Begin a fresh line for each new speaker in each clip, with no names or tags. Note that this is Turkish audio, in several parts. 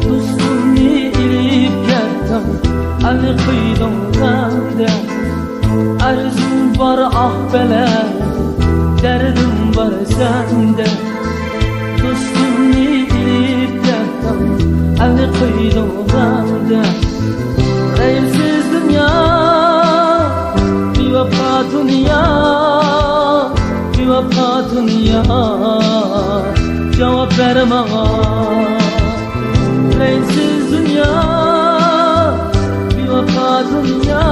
Dostumni ilib ketdim Ali qiydimda Arzum var ah bela derdim var sende Dostumni ilib ketdim Ali qiydimda Reyimsiz dünya Bevafa dünya Bevafa dünya Cevap ver bana Reyimsiz dünya Bevafa dünya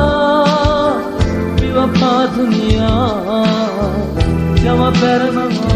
Bevafa dünya Cevap ver bana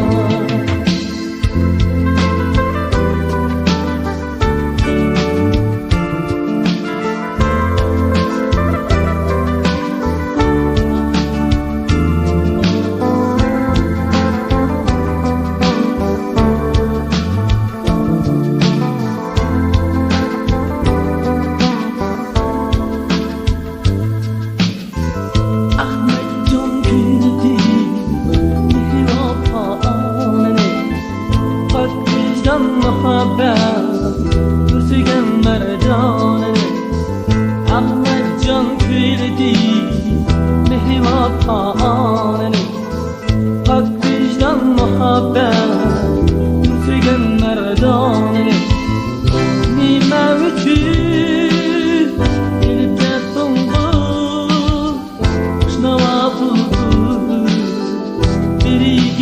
Gözügen mercanı Ahmet can küyledi Mehri vatanını Hak vicdan muhabbet Gözügen mercanı Nime üçün Gelip gettin bu Kışnava buldu Biri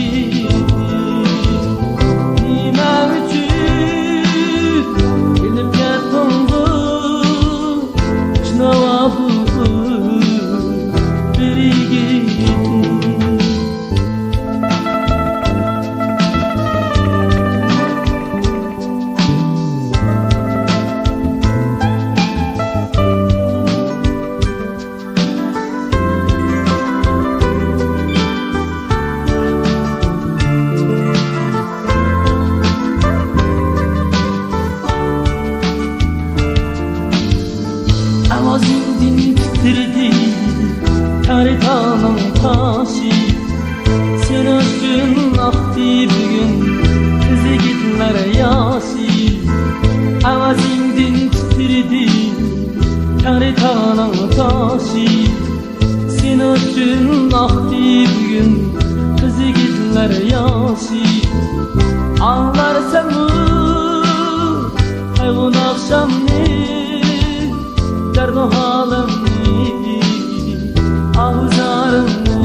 Avazindin titredi Karitanın taşı Sen üçün aktı bugün Kızı gitler yaşı Avazindin titredi Karitanın taşı Sen üçün aktı bugün Kızı gitler yaşı Ağlarsan mı Hayvan akşam ne Derdo halimni, ahuzarımni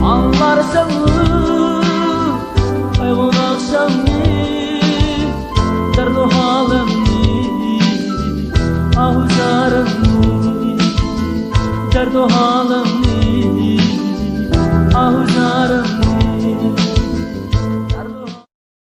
Anlarsan mı, hayvan akşamni Derdo halimni, ahuzarımni Derdo halimni